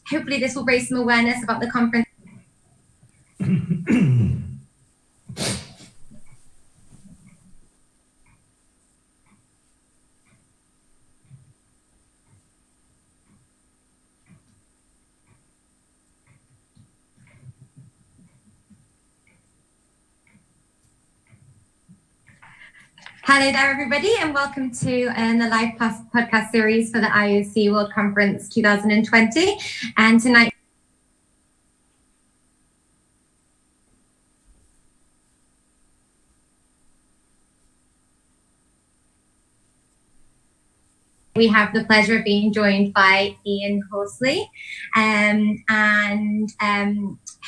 hopefully this will raise some awareness about the conference. Hello there, everybody, and welcome to the live podcast series for the IOC World Conference 2020. And tonight, we have the pleasure of being joined by Ian Horsley, and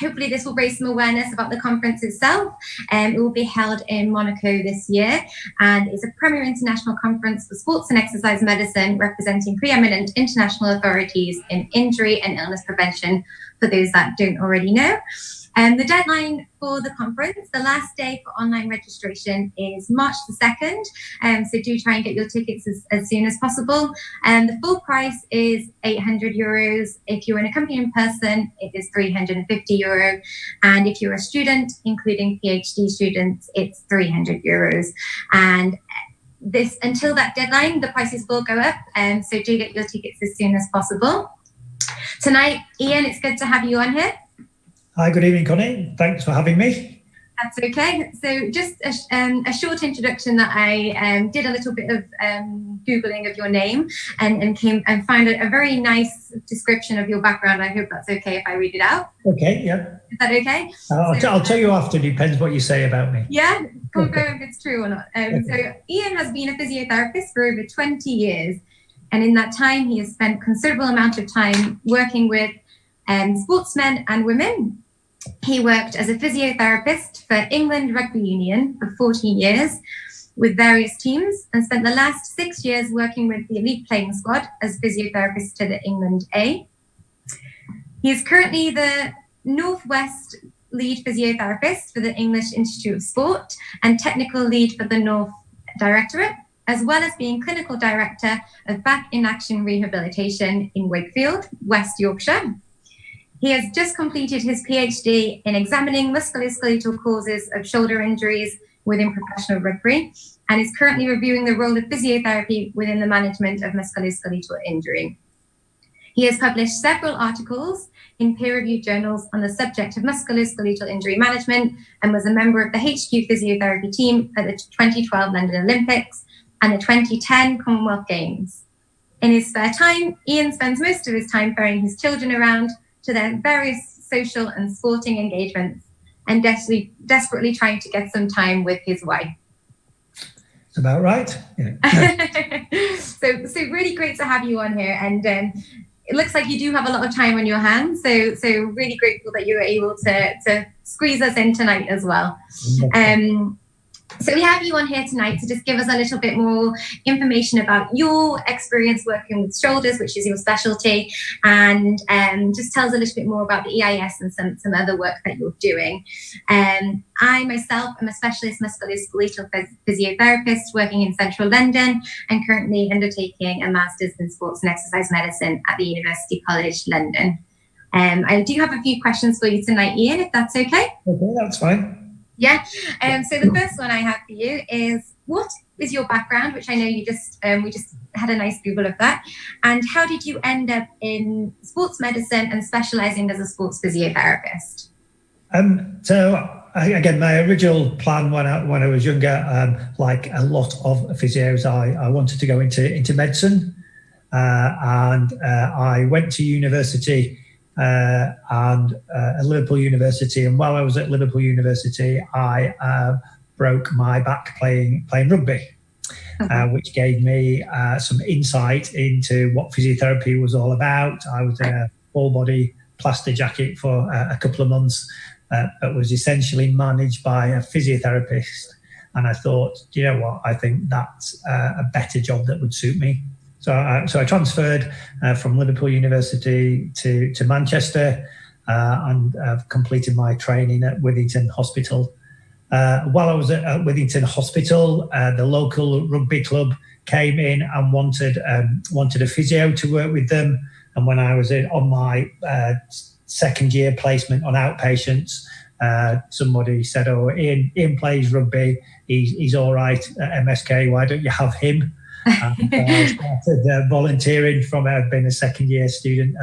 hopefully this will raise some awareness about the conference itself. It will be held in Monaco this year, and it's a premier international conference for sports and exercise medicine, representing preeminent international authorities in injury and illness prevention, for those that don't already know. The deadline for the conference, the last day for online registration, is March the 2nd. So do try and get your tickets as soon as possible. The full price is €800. If you're an accompanying person, it is €350. And if you're a student, including PhD students, it's €300. And this, until that deadline, the prices will go up. So do get your tickets as soon as possible. Tonight, Ian, it's good to have you on here. Hi, good evening, Connie. Thanks for having me. That's okay. So just a short introduction that I did a little bit of Googling of your name and found a very nice description of your background. I hope that's okay if I read it out. Okay, yeah. Is that okay? I'll tell you after, depends what you say about me. Yeah, confirm if it's true or not. So Ian has been a physiotherapist for over 20 years. And in that time, he has spent a considerable amount of time working with sportsmen and women. He worked as a physiotherapist for England Rugby Union for 14 years with various teams, and spent the last 6 years working with the elite playing squad as physiotherapist to the England A. He is currently the Northwest lead physiotherapist for the English Institute of Sport and technical lead for the North Directorate, as well as being clinical director of Back in Action Rehabilitation in Wakefield, West Yorkshire. He has just completed his PhD in examining musculoskeletal causes of shoulder injuries within professional rugby, and is currently reviewing the role of physiotherapy within the management of musculoskeletal injury. He has published several articles in peer-reviewed journals on the subject of musculoskeletal injury management, and was a member of the HQ physiotherapy team at the 2012 London Olympics and the 2010 Commonwealth Games. In his spare time, Ian spends most of his time ferrying his children around to their various social and sporting engagements, and desperately trying to get some time with his wife. That's about right. Yeah. So really great to have you on here, and it looks like you do have a lot of time on your hands. So really grateful that you were able to squeeze us in tonight as well. So we have you on here tonight to just give us a little bit more information about your experience working with shoulders, which is your specialty, and just tell us a little bit more about the EIS and some other work that you're doing. I myself am a specialist musculoskeletal physiotherapist working in central London, and currently undertaking a master's in sports and exercise medicine at the University College London. I do have a few questions for you tonight, Ian, if that's okay. Okay, that's fine. Yeah. So the first one I have for you is, what is your background, which I know you just we just had a nice Google of that, and how did you end up in sports medicine and specializing as a sports physiotherapist? Again, my original plan when I was younger, like a lot of physios, I wanted to go into medicine, and I went to university. At Liverpool University, and while I was at Liverpool University, I broke my back playing rugby, which gave me some insight into what physiotherapy was all about. I was in a full body plaster jacket for a couple of months, but was essentially managed by a physiotherapist, and I thought, you know what, I think that's a better job that would suit me. So I transferred from Liverpool University to Manchester, and I've completed my training at Withington Hospital. While I was at Withington Hospital, the local rugby club came in and wanted a physio to work with them. And when I was on my second year placement on outpatients, somebody said, "Oh, Ian plays rugby. He's all right at MSK. Why don't you have him?" And I started volunteering from being a second year student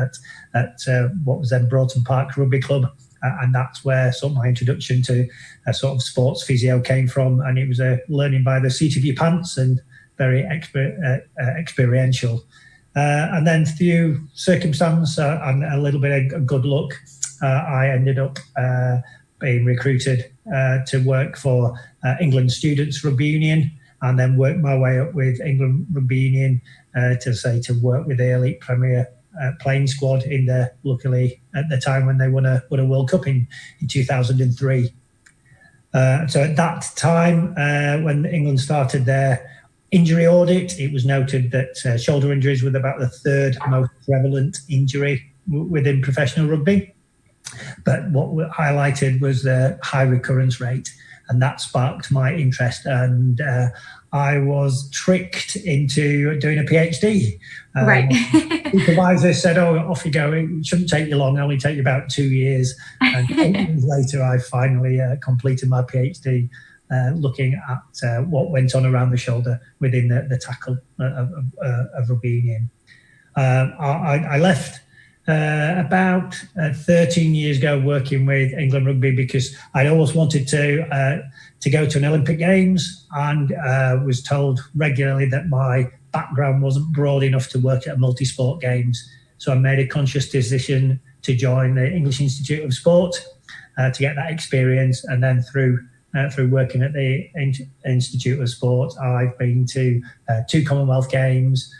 at what was then Broughton Park Rugby Club. And that's where sort of my introduction to sort of sports physio came from. And it was learning by the seat of your pants and very experiential. And then through circumstance and a little bit of good luck, I ended up being recruited to work for England Students Rugby Union, and then worked my way up with England Rugby Union to work with the elite Premier playing squad luckily at the time when they won a World Cup in 2003. So at that time, when England started their injury audit, it was noted that shoulder injuries were about the third most prevalent injury within professional rugby. But what highlighted was the high recurrence rate, and that sparked my interest, and I was tricked into doing a PhD. Right. The supervisor said, "Oh, off you go. It shouldn't take you long. It'll only take you about 2 years." And 8 years later, I finally completed my PhD, looking at what went on around the shoulder within the tackle of rugby union. I left about 13 years ago working with England Rugby because I'd always wanted to go to an Olympic Games, and was told regularly that my background wasn't broad enough to work at a multi-sport games. So I made a conscious decision to join the English Institute of Sport to get that experience, and then through working at the Institute of Sport, I've been to 2 Commonwealth Games,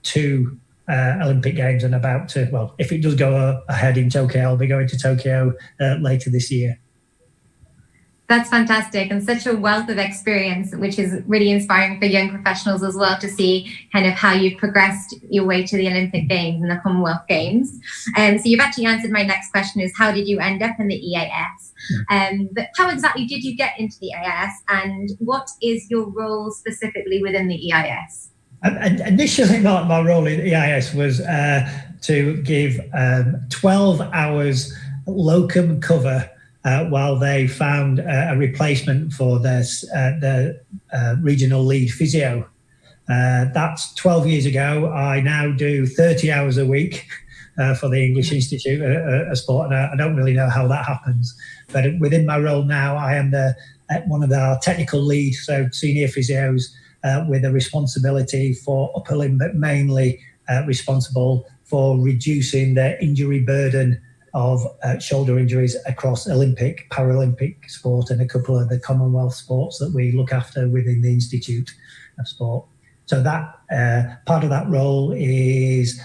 2 Olympic Games, and about to, well, if it does go ahead in Tokyo, I'll be going to Tokyo later this year. That's fantastic, and such a wealth of experience, which is really inspiring for young professionals as well to see kind of how you've progressed your way to the Olympic Games and the Commonwealth Games. So you've actually answered my next question, is how did you end up in the EIS? But how exactly did you get into the EIS, and what is your role specifically within the EIS? Initially, my role in EIS was to give 12 hours locum cover while they found a replacement for their regional lead physio. That's 12 years ago. I now do 30 hours a week for the English Institute of Sport, and I don't really know how that happens. But within my role now, I am one of our technical lead, so senior physios, with a responsibility for upper limb, but mainly responsible for reducing the injury burden of shoulder injuries across Olympic, Paralympic sport, and a couple of the Commonwealth sports that we look after within the Institute of Sport. So that part of that role is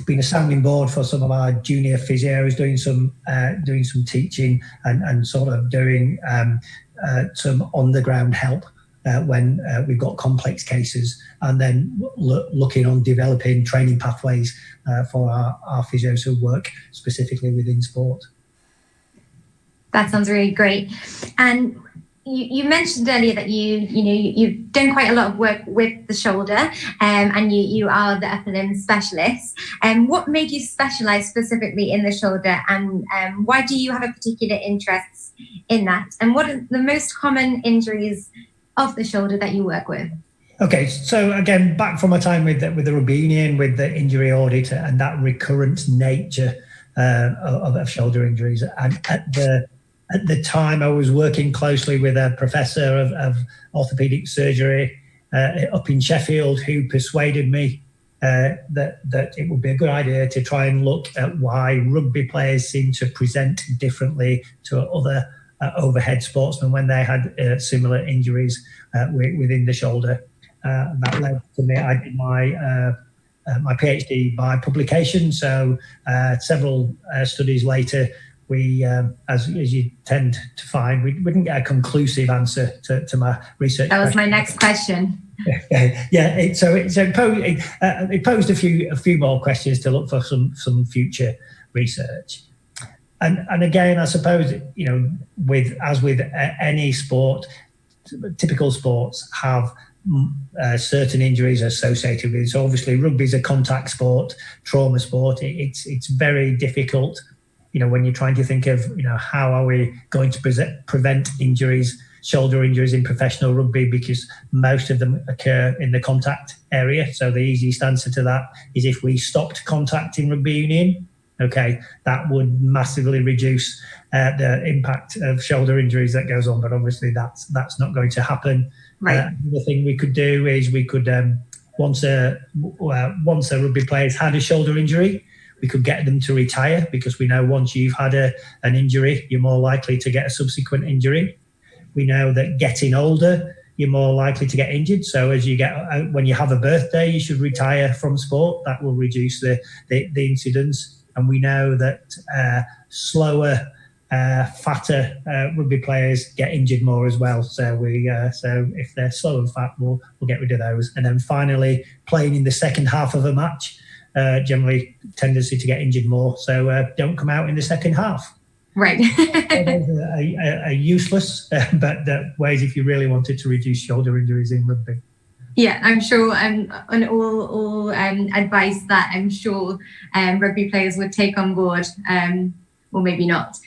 being a sounding board for some of our junior physios, doing some teaching and sort of doing some on the ground help when we've got complex cases, and then looking on developing training pathways for our physios who work specifically within sport. That sounds really great. And you mentioned earlier that you've done quite a lot of work with the shoulder, and you are the upper limb specialist. What made you specialise specifically in the shoulder, and why do you have a particular interest in that? And what are the most common injuries of the shoulder that you work with? Okay, so again, back from my time with the Rugby Union, with the injury audit and that recurrent nature of shoulder injuries. And at the time, I was working closely with a professor of orthopaedic surgery up in Sheffield, who persuaded me that it would be a good idea to try and look at why rugby players seem to present differently to other overhead sportsmen when they had similar injuries within the shoulder. That led to me, I did my PhD by publication. So several studies later, we, as you tend to find, we didn't get a conclusive answer to my research. That was my next question. Yeah, it posed a few more questions to look for some future research. And again, I suppose, as with any sport, typical sports have certain injuries associated with it. So obviously rugby is a contact sport, trauma sport. It's very difficult, when you're trying to think of, how are we going to prevent injuries, shoulder injuries in professional rugby, because most of them occur in the contact area. So the easiest answer to that is if we stopped contact in rugby union, okay, that would massively reduce the impact of shoulder injuries that goes on. But obviously that's not going to happen. Right. The thing we could do is we could, once a rugby player's had a shoulder injury, we could get them to retire, because we know once you've had an injury, you're more likely to get a subsequent injury. We know that getting older, you're more likely to get injured. So when you have a birthday, you should retire from sport. That will reduce the incidence. And we know that slower, fatter rugby players get injured more as well. So so if they're slow and fat, we'll get rid of those. And then finally, playing in the second half of a match, generally tendency to get injured more. So don't come out in the second half. Right. are useless, but ways if you really wanted to reduce shoulder injuries in rugby. Yeah, I'm sure on all advice that I'm sure rugby players would take on board, or maybe not.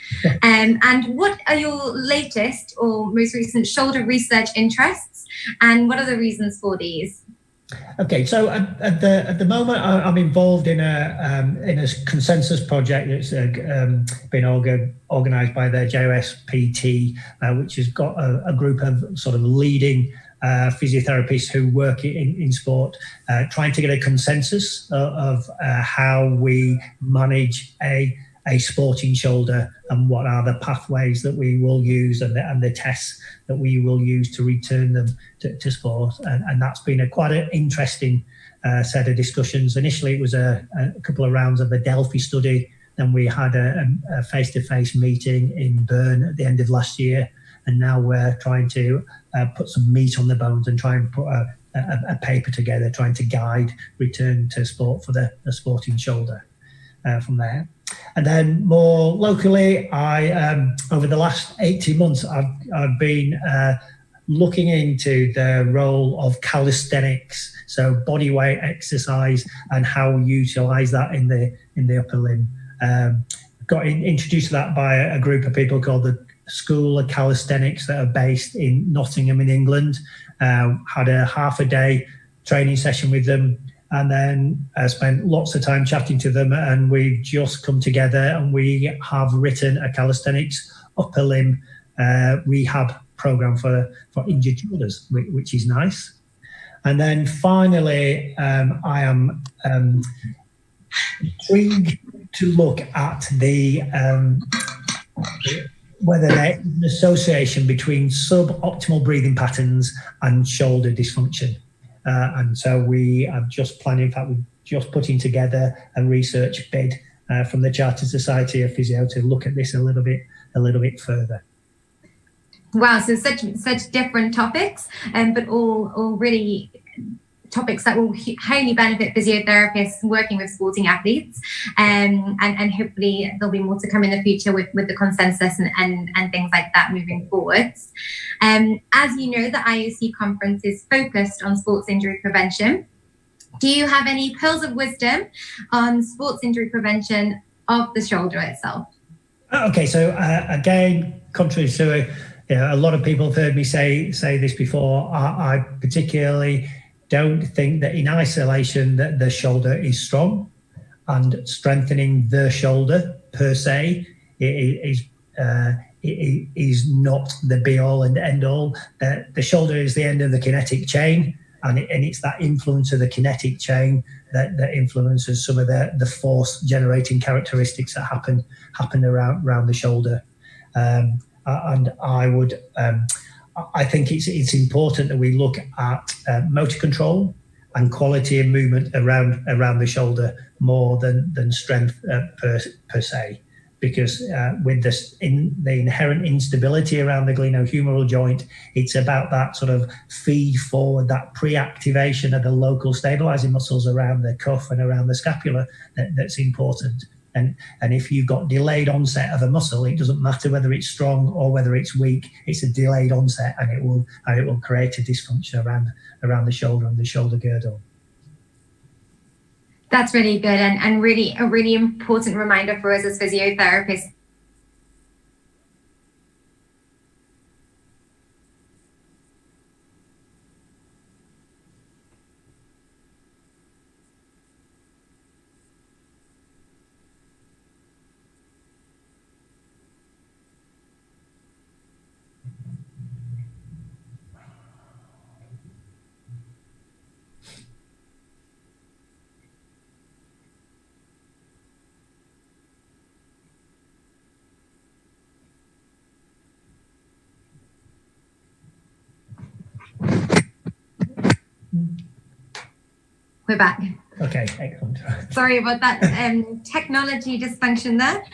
And what are your latest or most recent shoulder research interests, and what are the reasons for these? Okay, so at the moment, I'm involved in a consensus project that's been organised by the JOSPT, which has got a group of sort of leading physiotherapists who work in sport, trying to get a consensus of how we manage a sporting shoulder and what are the pathways that we will use and the tests that we will use to return them to sport. And that's been quite an interesting set of discussions. Initially, it was a couple of rounds of the Delphi study. Then we had a face-to-face meeting in Bern at the end of last year. And now we're trying to put some meat on the bones and try and put a paper together, trying to guide return to sport for the sporting shoulder from there. And then more locally, I over the last 18 months, I've been looking into the role of calisthenics, so body weight exercise, and how we utilise that in the upper limb. Got introduced to that by a group of people called the School of Calisthenics that are based in Nottingham in England. Had a half a day training session with them. And then I spent lots of time chatting to them, and we've just come together and we have written a calisthenics upper limb rehab program for injured shoulders, which is nice. And then finally, I am intrigued to look at whether there is an association between suboptimal breathing patterns and shoulder dysfunction. And so we are just planning, in fact, we're just putting together a research bid from the Chartered Society of Physio to look at this a little bit further. Wow, so such different topics, but all really topics that will highly benefit physiotherapists working with sporting athletes, and hopefully there'll be more to come in the future with the consensus and things like that moving forwards. As you know, the IOC conference is focused on sports injury prevention. Do you have any pearls of wisdom on sports injury prevention of the shoulder itself? Okay, so again, contrary to a lot of people have heard me say this before, I particularly don't think that in isolation that the shoulder is strong, and strengthening the shoulder per se is not the be all and end all. The shoulder is the end of the kinetic chain, and it's that influence of the kinetic chain that influences some of the force generating characteristics that happen around the shoulder. And I think it's important that we look at motor control and quality of movement around the shoulder more than strength per se, because with the inherent instability around the glenohumeral joint, it's about that sort of feed forward, that pre-activation of the local stabilizing muscles around the cuff and around the scapula that's important. And if you've got delayed onset of a muscle, it doesn't matter whether it's strong or whether it's weak. It's a delayed onset, and it will create a dysfunction around the shoulder and the shoulder girdle. That's really good, and really a really important reminder for us as physiotherapists. We're back. Okay, excellent. Sorry about that technology dysfunction there.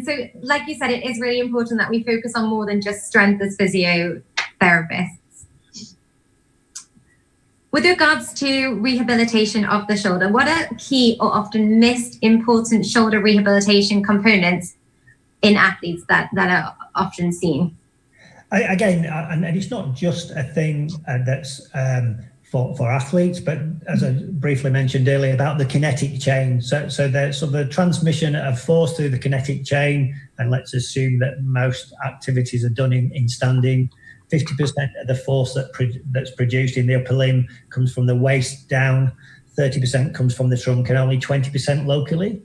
So like you said, it is really important that we focus on more than just strength as physiotherapists. With regards to rehabilitation of the shoulder, what are key or often missed important shoulder rehabilitation components in athletes that are often seen? Again, and it's not just a thing that's for athletes, but as I briefly mentioned earlier about the kinetic chain. So the transmission of force through the kinetic chain, and let's assume that most activities are done in standing. 50% of the force that's produced in the upper limb comes from the waist down, 30% comes from the trunk, and only 20% locally.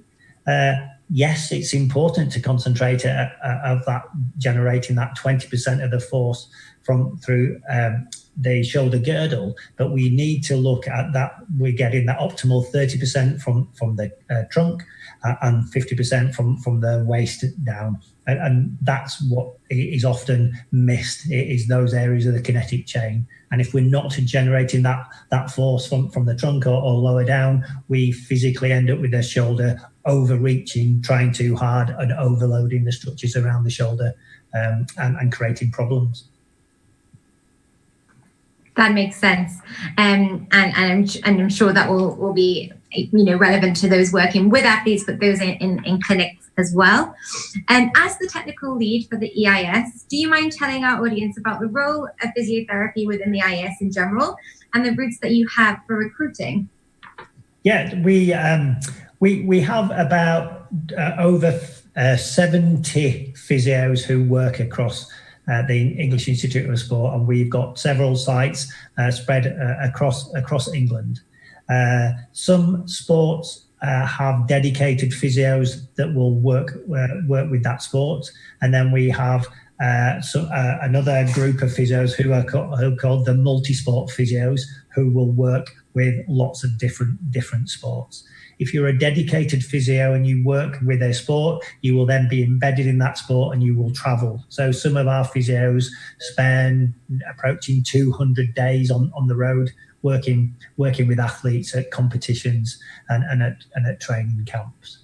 Yes, it's important to concentrate of that, generating that 20% of the force through the shoulder girdle, but we need to look at that. We're getting that optimal 30% from the trunk and 50% from the waist down, and that's what is often missed. It is those areas of the kinetic chain, and if we're not generating that force from the trunk or lower down, we physically end up with the shoulder overreaching, trying too hard, and overloading the structures around the shoulder, and creating problems. That makes sense, and I'm sure that will be relevant to those working with athletes, but those in clinics as well. And as the technical lead for the EIS, do you mind telling our audience about the role of physiotherapy within the EIS in general and the routes that you have for recruiting? Yeah, we have about over 70 physios who work across the English Institute of Sport, and we've got several sites spread across England. Some sports have dedicated physios that will work with that sport, and then we have another group of physios who are called the multi-sport physios, who will work with lots of different sports. If you're a dedicated physio and you work with a sport, you will then be embedded in that sport and you will travel. So some of our physios spend approaching 200 days on the road working with athletes at competitions and at training camps.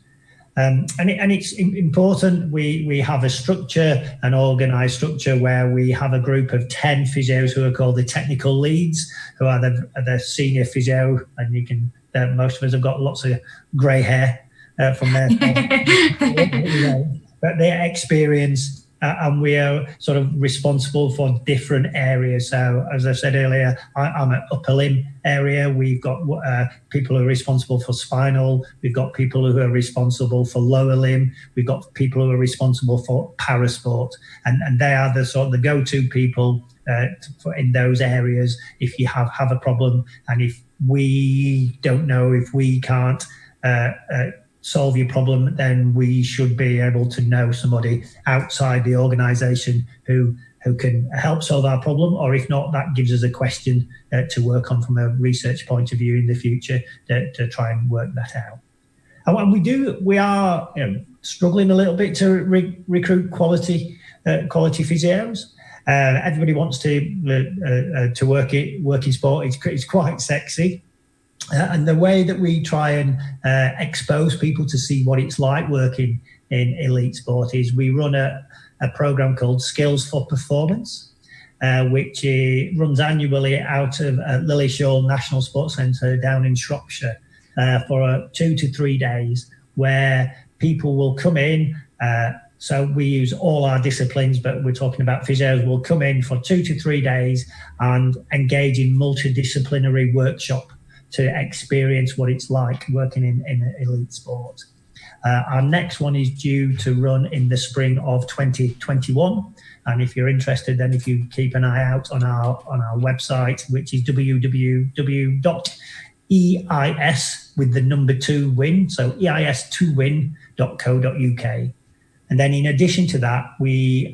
And it's important we have a structure, an organised structure, where we have a group of 10 physios who are called the technical leads, who are the senior physio, and most of us have got lots of grey hair from their but their experience, and we are sort of responsible for different areas. So as I said earlier, I'm at upper limb area. We've got people who are responsible for spinal. We've got people who are responsible for lower limb. We've got people who are responsible for parasport, and they are the sort of the go-to people in those areas if you have a problem, and if we don't know, if we can't solve your problem, then we should be able to know somebody outside the organisation who can help solve our problem, or if not, that gives us a question to work on from a research point of view in the future to try and work that out. And we are struggling a little bit to recruit quality physios. Everybody wants to work in sport. It's quite sexy. And the way that we try and expose people to see what it's like working in elite sport is we run a program called Skills for Performance, which runs annually out of Lilleshall National Sports Centre down in Shropshire for 2 to 3 days, where people will come in. So we use all our disciplines, but we're talking about physios will come in for 2 to 3 days and engage in multidisciplinary workshop to experience what it's like working in elite sport. Our next one is due to run in the spring of 2021. And if you're interested, then if you keep an eye out on our website, which is www.eis with the number 2 win, so eis2win.co.uk. And then in addition to that, we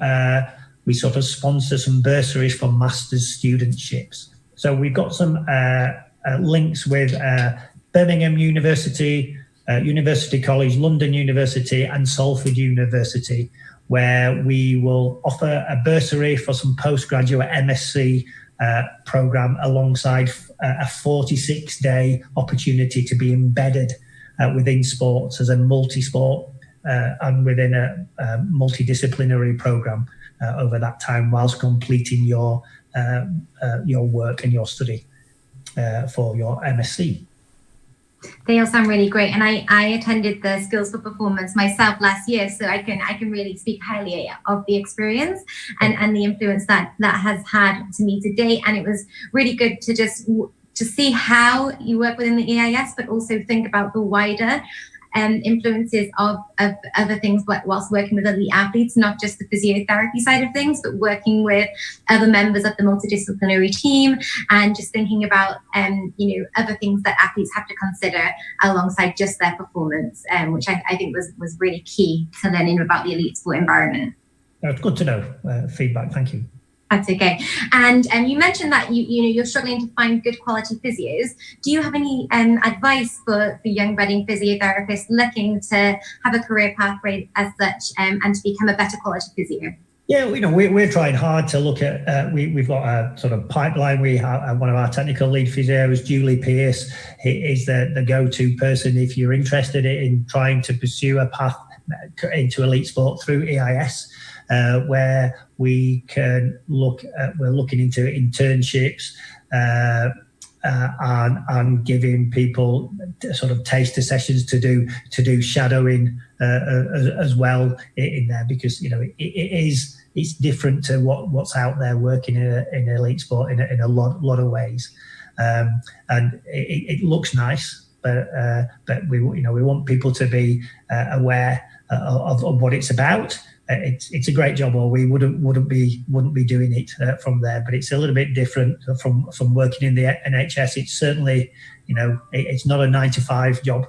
sort of sponsor some bursaries for master's studentships. So we've got some links with Birmingham University, University College, London University and Salford University, where we will offer a bursary for some postgraduate MSc program alongside a 46-day opportunity to be embedded within sports as a multi-sport and within a multidisciplinary program over that time whilst completing your work and your study for your MSc. They all sound really great, and I attended the Skills for Performance myself last year, so I can really speak highly of the experience and the influence that has had to me today. And it was really good to see how you work within the EIS, but also think about the wider influences of other things whilst working with other athletes, not just the physiotherapy side of things, but working with other members of the multidisciplinary team and just thinking about other things that athletes have to consider alongside just their performance, which I think was really key to learning about the elite sport environment. That's good to know. Feedback, thank you. That's okay. And you mentioned that you're struggling to find good quality physios. Do you have any advice for young budding physiotherapists looking to have a career pathway as such and to become a better quality physio? Yeah, we're trying hard to look at. We've got a sort of pipeline. We have one of our technical lead physios, Julie Pierce, is the go-to person if you're interested in trying to pursue a path into elite sport through EIS. Where we can we're looking into internships and giving people sort of taster sessions to do shadowing as well in there, because it's different to what's out there working in elite sport in a lot of ways, and it looks nice, but we want people to be aware of what it's about. It's a great job, or we wouldn't be doing it from there. But it's a little bit different from working in the NHS. It's certainly, it's not a 9-to-5 job.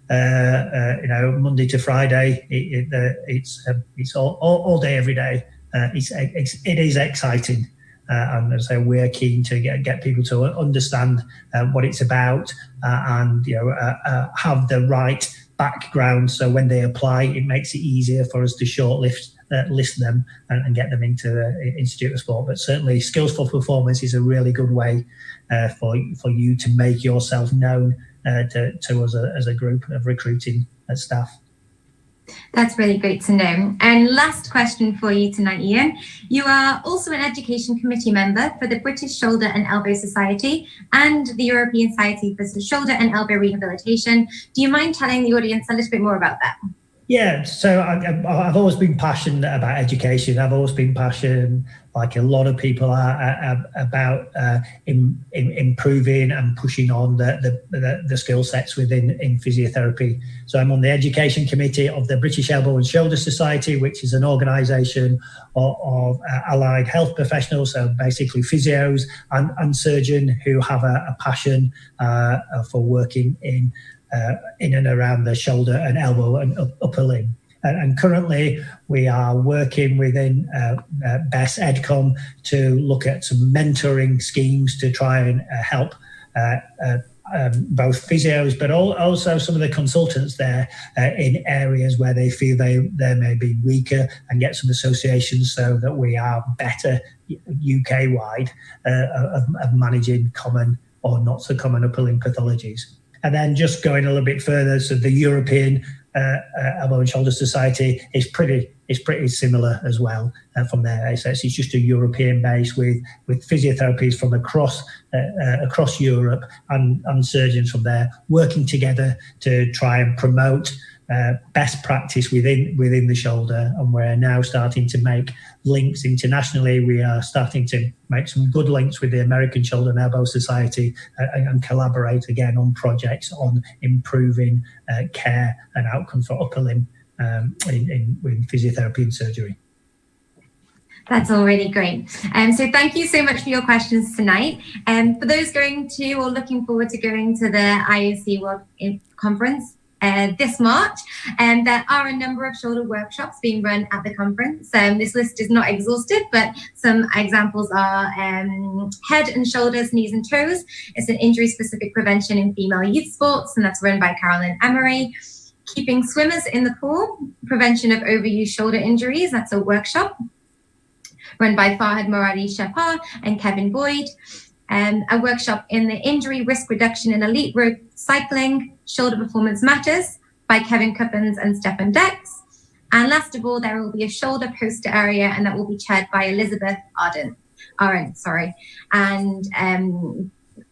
Monday to Friday. It's all day, every day. It is exciting, and so we're keen to get people to understand what it's about and have the right background, so when they apply, it makes it easier for us to shortlist list them and get them into the Institute of Sport. But certainly, Skills for Performance is a really good way for you to make yourself known to us as a group of recruiting staff. That's really great to know. And last question for you tonight, Ian. You are also an education committee member for the British Shoulder and Elbow Society and the European Society for Shoulder and Elbow Rehabilitation. Do you mind telling the audience a little bit more about that? Yeah, so I've always been passionate about education. I've always been passionate, like a lot of people are, about improving and pushing on the skill sets within physiotherapy. So I'm on the education committee of the British Elbow and Shoulder Society, which is an organisation of allied health professionals, so basically physios and surgeons who have a passion for working in and around the shoulder and elbow and upper limb. And currently we are working within BESS EdCom to look at some mentoring schemes to try and help both physios, but also some of the consultants there in areas where they feel they may be weaker, and get some associations so that we are better UK-wide of managing common or not so common upper limb pathologies. And then just going a little bit further, so the European Elbow and Shoulder Society is pretty similar as well from there. So it's just a European base with physiotherapies from across Europe and surgeons from there working together to try and promote best practice within the shoulder, and we're now starting to make links internationally. We are starting to make some good links with the American Shoulder and Elbow Society and collaborate again on projects on improving care and outcomes for upper limb in physiotherapy and surgery. That's already great. So thank you so much for your questions tonight. For those going to or looking forward to going to the IOC World Conference this March, there are a number of shoulder workshops being run at the conference. This list is not exhaustive, but some examples are head and shoulders, knees and toes. It's an injury-specific prevention in female youth sports, and that's run by Carolyn Emery. Keeping swimmers in the pool, prevention of overuse shoulder injuries, that's a workshop run by Farhad Moradi Shapar and Kevin Boyd. A workshop in the injury risk reduction in elite road cycling, Shoulder Performance Matters by Kevin Cuppins and Stefan Dex. And last of all, there will be a shoulder poster area, and that will be chaired by Elizabeth Arendt, and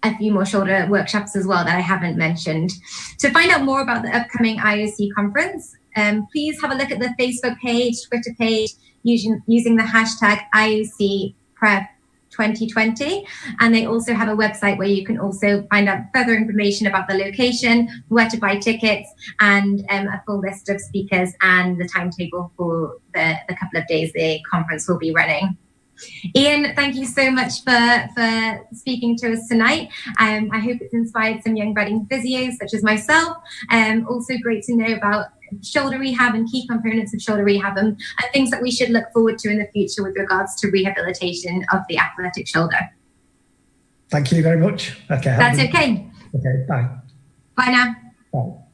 a few more shoulder workshops as well that I haven't mentioned. To find out more about the upcoming IOC conference, please have a look at the Facebook page, Twitter page, using the hashtag IOCprevConf2020. And they also have a website where you can also find out further information about the location, where to buy tickets, and a full list of speakers and the timetable for the couple of days the conference will be running. Ian, thank you so much for speaking to us tonight. I hope it's inspired some young budding physios such as myself. Also great to know about shoulder rehab and key components of shoulder rehab and things that we should look forward to in the future with regards to rehabilitation of the athletic shoulder. Thank you very much. Okay. That's okay. Okay, bye. Bye now. Bye.